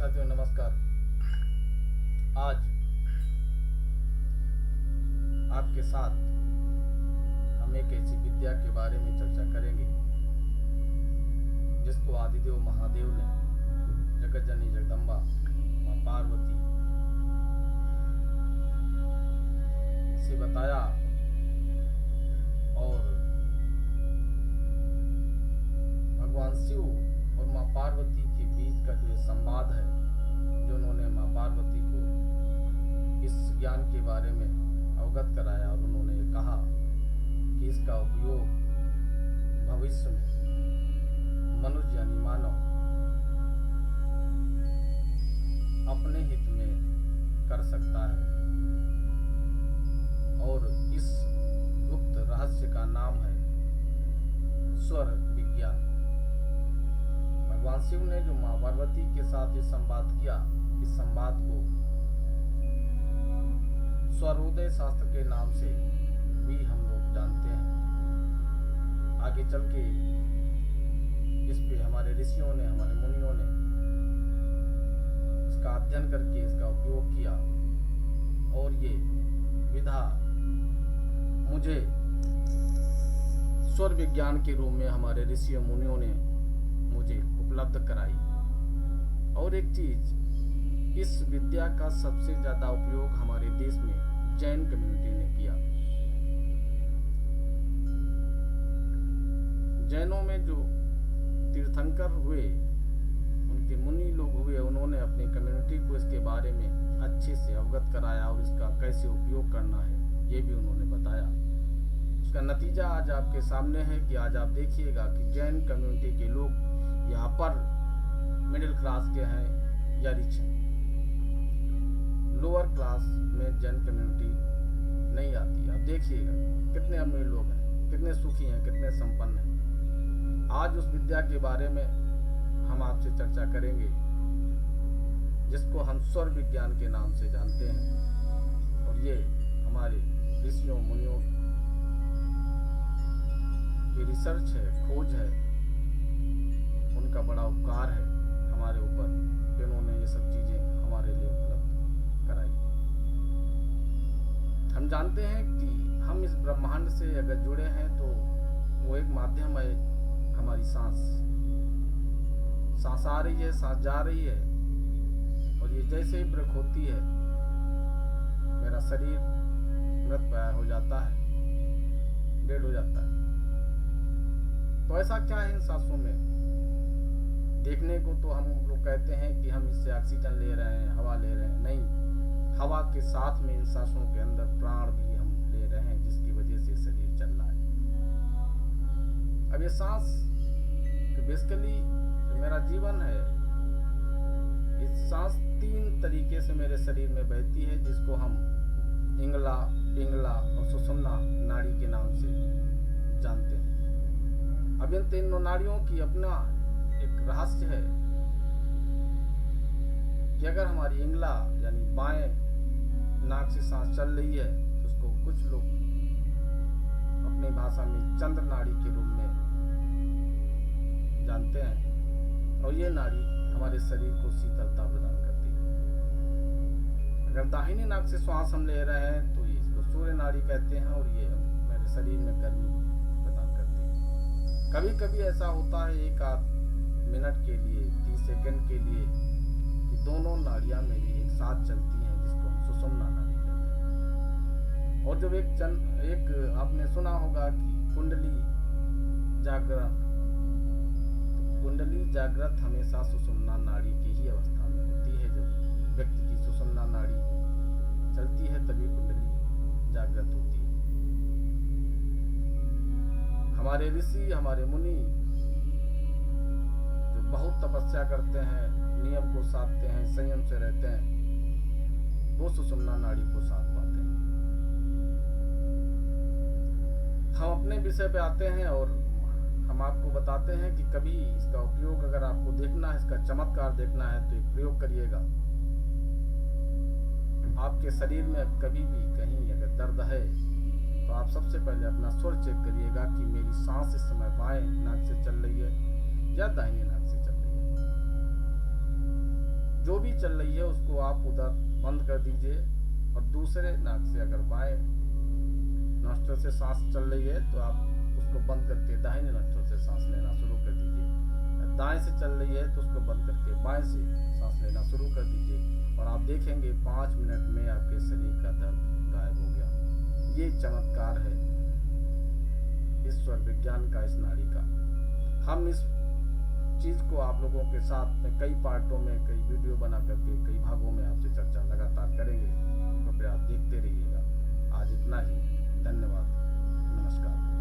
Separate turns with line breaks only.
साथियों नमस्कार। आज आपके साथ हम एक ऐसी विद्या के बारे में चर्चा करेंगे जिसको आदिदेव महादेव ने जगत जननी जगदम्बा माँ पार्वती से बताया और भगवान शिव और माँ पार्वती के बीच का जो ये संवाद है, जो उन्होंने माँ पार्वती को इस ज्ञान के बारे में अवगत कराया और उन्होंने ये कहा कि इसका उपयोग भविष्य में मनुष्य यानी मानव अपने हित में कर सकता है और इस गुप्त रहस्य का नाम है स्वर विज्ञान। भगवान शिव ने जो माँ पार्वती के साथ ये संवाद किया, इस संवाद को स्वरोदय शास्त्र के नाम से भी हम लोग जानते हैं। आगे चल के इस पे हमारे ऋषियों ने, हमारे मुनियों ने इसका अध्ययन करके इसका उपयोग किया और ये विधा मुझे स्वर विज्ञान के रूप में हमारे ऋषियों मुनियों ने मुझे उपलब्ध कराई। और एक चीज, इस विद्या का सबसे ज्यादा उपयोग हमारे देश में जैन कम्युनिटी ने किया। जैनों में जो तीर्थंकर हुए, उनके मुनि लोग हुए, उन्होंने अपनी कम्युनिटी को इसके बारे में अच्छे से अवगत कराया और इसका कैसे उपयोग करना है ये भी उन्होंने बताया। उसका नतीजा आज आपके सामने है कि आज आप देखिएगा कि जैन कम्युनिटी के लोग यहाँ पर मिडिल क्लास के हैं या रिच हैं। लोअर क्लास में जैन कम्युनिटी नहीं आती। आप देखिएगा कितने अमीर लोग हैं, कितने सुखी हैं, कितने संपन्न हैं। आज उस विद्या के बारे में हम आपसे चर्चा करेंगे जिसको हम स्वर विज्ञान के नाम से जानते हैं। और ये हमारे ऋषियों मुनियों की रिसर्च है, खोज है, उनका बड़ा उपकार है हमारे ऊपर कि उन्होंने ये सब चीजें हमारे लिए उपलब्ध कराई। हम जानते हैं कि हम इस ब्रह्मांड से अगर जुड़े हैं तो वो एक माध्यम है, हमारी सांस आ रही है, सांस जा रही है और ये जैसे ही ब्रेक होती है मेरा शरीर मृतप्राय हो जाता है, डेड हो जाता है। तो ऐसा क्या है इन सांसों में? देखने को तो हम लोग कहते हैं कि हम इससे ऑक्सीजन ले रहे हैं, हवा ले रहे हैं। नहीं, हवा के साथ में इन सांसों के अंदर प्राण भी हम ले रहे हैं, जिसकी वजह से शरीर चल रहा है। अब ये सांस बेसिकली जो मेरा जीवन है, इस सांस 3 तरीके से मेरे शरीर में बहती है, जिसको हम इंगला, पिंगला और सुषुम्ना नाड़ी के नाम से जानते हैं। अब इन 3 नाड़ियों की अपना एक रहस्य है कि अगर हमारी इंगला यानी बाएं नाक से सांस चल रही है तो उसको कुछ लोग अपनी भाषा में चंद्र नाड़ी के रूप में जानते हैं और ये नाड़ी हमारे शरीर को शीतलता प्रदान करती है। अगर दाहिनी नाक से श्वास हम ले रहे हैं तो ये इसको सूर्य नाड़ी कहते हैं और ये मेरे शरीर में गर्मी प्रदान करती है। कभी कभी ऐसा होता है एक आध मिनट के लिए, 30 सेकंड के लिए, कि दोनों नाड़ियां मेरी एक साथ चलती हैं, जिसको हम सुषुम्ना नाड़ी कहते हैं। और जब एक आपने सुना होगा कि कुंडली जागृत, तो कुंडली जागृत हमेशा सुषुम्ना नाड़ी की ही अवस्था में होती है। जब व्यक्ति की सुषुम्ना नाड़ी चलती है तभी कुंडली जागृत होती है। हमारे ऋषि, हमारे मुनि बहुत तपस्या करते हैं, नियम को साधते हैं, संयम से रहते हैं, वो सुषुम्ना नाड़ी को साध पाते हैं। हम अपने विषय पे आते हैं और हम आपको बताते हैं कि कभी इसका उपयोग अगर आपको देखना है, इसका चमत्कार देखना है तो एक प्रयोग करिएगा। आपके शरीर में कभी भी कहीं अगर दर्द है तो आप सबसे पहले अपना स्वर चेक करिएगा कि मेरी सांस इस समय बाएं नाक से चल रही है या दाहिनी नाक से चल रही है। जो भी चल रही है उसको आप उधर बंद कर दीजिए और दूसरे नाक से अगर बाएं नोस्ट्रल से सांस चल रही है तो आप उसको बंद करके दाहिने नोस्ट्रल से सांस लेना शुरू कर दीजिए। दाएं से चल रही है तो उसको बंद करके बाएं से सांस लेना शुरू कर दीजिए और आप देखेंगे 5 मिनट में आपके शरीर का दर्द गायब हो गया। ये चमत्कार है ईश्वर विज्ञान का, इस नाड़ी का। हम इस चीज को आप लोगों के साथ में कई पार्टों में, कई वीडियो बना करके कई भागों में आपसे चर्चा लगातार करेंगे। कृपया आप देखते रहिएगा। आज इतना ही। धन्यवाद। नमस्कार।